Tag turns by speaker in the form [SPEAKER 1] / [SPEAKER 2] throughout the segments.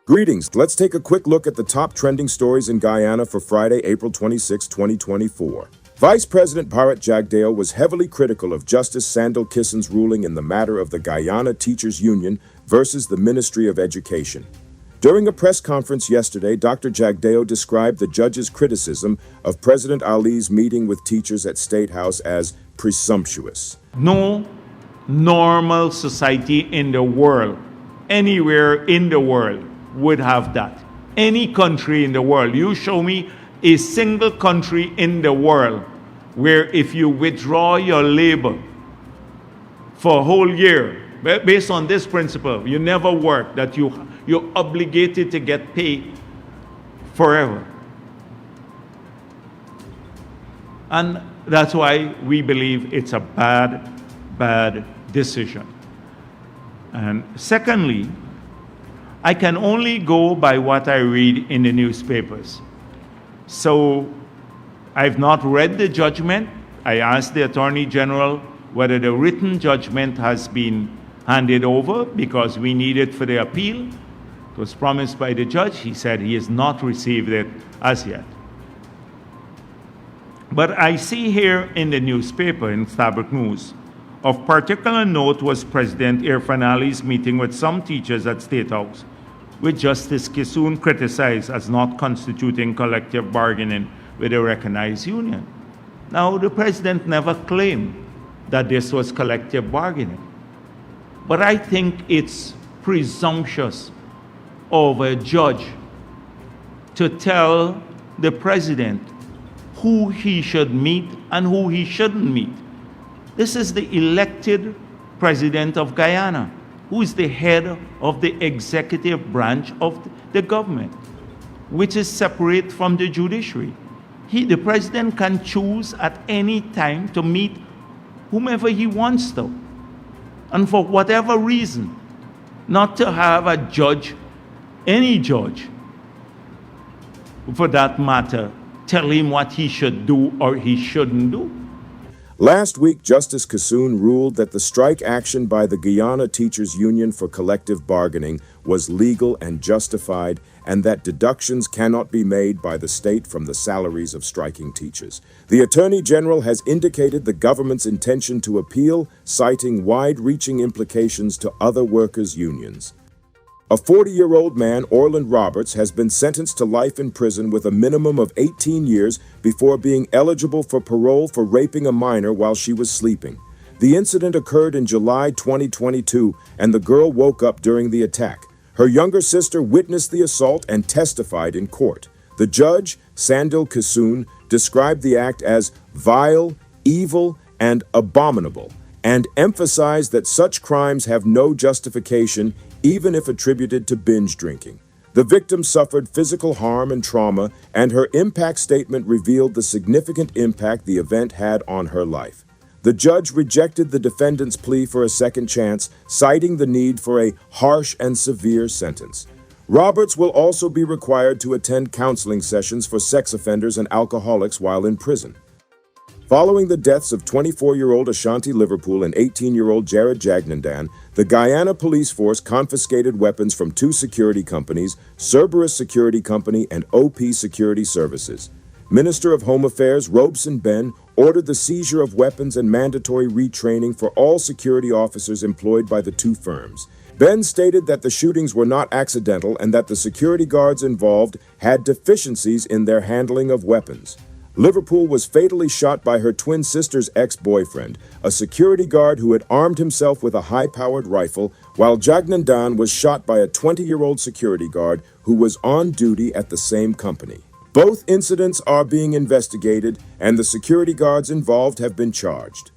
[SPEAKER 1] Greetings. Let's take a quick look at the top trending stories in Guyana for Friday, April 26, 2024. Vice President Bharat Jagdeo was heavily critical of Justice Sandil Kissoon's ruling in the matter of the Guyana Teachers Union versus the Ministry of Education. During a press conference yesterday, Dr. Jagdeo described the judge's criticism of President Ali's meeting with teachers at State House as presumptuous.
[SPEAKER 2] No normal society in the world, anywhere in the world, would have that. Any country in the world. You show me a single country in the world where if you withdraw your labor for a whole year, based on this principle, you never work, that you're obligated to get paid forever. And that's why we believe it's a bad decision. And secondly, I can only go by what I read in the newspapers. So I've not read the judgment. I asked the Attorney General whether the written judgment has been handed over because we need it for the appeal. It was promised by the judge. He said he has not received it as yet. But I see here in the newspaper, in Fabric News, of particular note was President Irfan Ali's meeting with some teachers at State House, which Justice Kissoon criticized as not constituting collective bargaining with a recognized union. Now, the president never claimed that this was collective bargaining. But I think it's presumptuous of a judge to tell the president who he should meet and who he shouldn't meet. This is the elected president of Guyana, who is the head of the executive branch of the government, which is separate from the judiciary. The president can choose at any time to meet whomever he wants to, and for whatever reason, not to have a judge, any judge, for that matter, tell him what he should do or he shouldn't do.
[SPEAKER 1] Last week, Justice Kissoon ruled that the strike action by the Guyana Teachers Union for collective bargaining was legal and justified, and that deductions cannot be made by the state from the salaries of striking teachers. The Attorney General has indicated the government's intention to appeal, citing wide-reaching implications to other workers' unions. A 40-year-old man, Orland Roberts, has been sentenced to life in prison with a minimum of 18 years before being eligible for parole for raping a minor while she was sleeping. The incident occurred in July 2022, and the girl woke up during the attack. Her younger sister witnessed the assault and testified in court. The judge, Sandil Kissoon, described the act as vile, evil, and abominable, and emphasized that such crimes have no justification, even if attributed to binge drinking. The victim suffered physical harm and trauma, and her impact statement revealed the significant impact the event had on her life. The judge rejected the defendant's plea for a second chance, citing the need for a harsh and severe sentence. Roberts will also be required to attend counseling sessions for sex offenders and alcoholics while in prison. Following the deaths of 24-year-old Ashanti Liverpool and 18-year-old Jared Jagnandan, the Guyana Police Force confiscated weapons from two security companies, Cerberus Security Company and OP Security Services. Minister of Home Affairs Robeson Ben ordered the seizure of weapons and mandatory retraining for all security officers employed by the two firms. Ben stated that the shootings were not accidental and that the security guards involved had deficiencies in their handling of weapons. Liverpool was fatally shot by her twin sister's ex-boyfriend, a security guard who had armed himself with a high-powered rifle, while Jagnandan was shot by a 20-year-old security guard who was on duty at the same company. Both incidents are being investigated, and the security guards involved have been charged.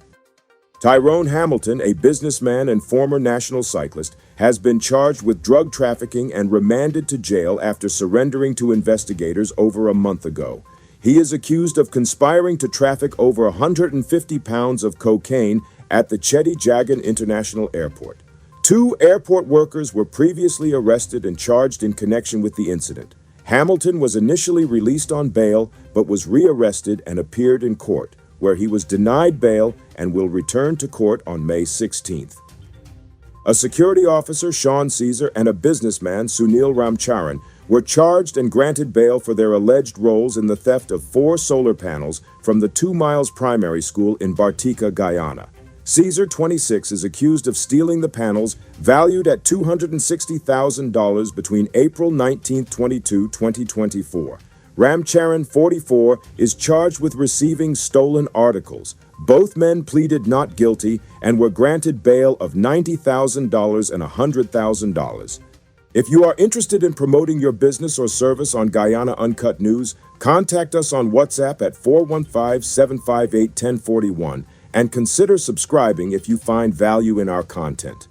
[SPEAKER 1] Tyrone Hamilton, a businessman and former national cyclist, has been charged with drug trafficking and remanded to jail after surrendering to investigators over a month ago. He is accused of conspiring to traffic over 150 pounds of cocaine at the Chetty Jagan International Airport. Two airport workers were previously arrested and charged in connection with the incident. Hamilton was initially released on bail, but was rearrested and appeared in court, where he was denied bail and will return to court on May 16th. A security officer, Sean Seizure, and a businessman, Sunil Ramcharan, were charged and granted bail for their alleged roles in the theft of 4 solar panels from the 2 Miles Primary School in Bartica, Guyana. Seizure, 26, is accused of stealing the panels valued at $260,000 between April 19, 2024. Ramcharan, 44, is charged with receiving stolen articles. Both men pleaded not guilty and were granted bail of $90,000 and $100,000. If you are interested in promoting your business or service on Guyana Uncut News, contact us on WhatsApp at 415-758-1041 and consider subscribing if you find value in our content.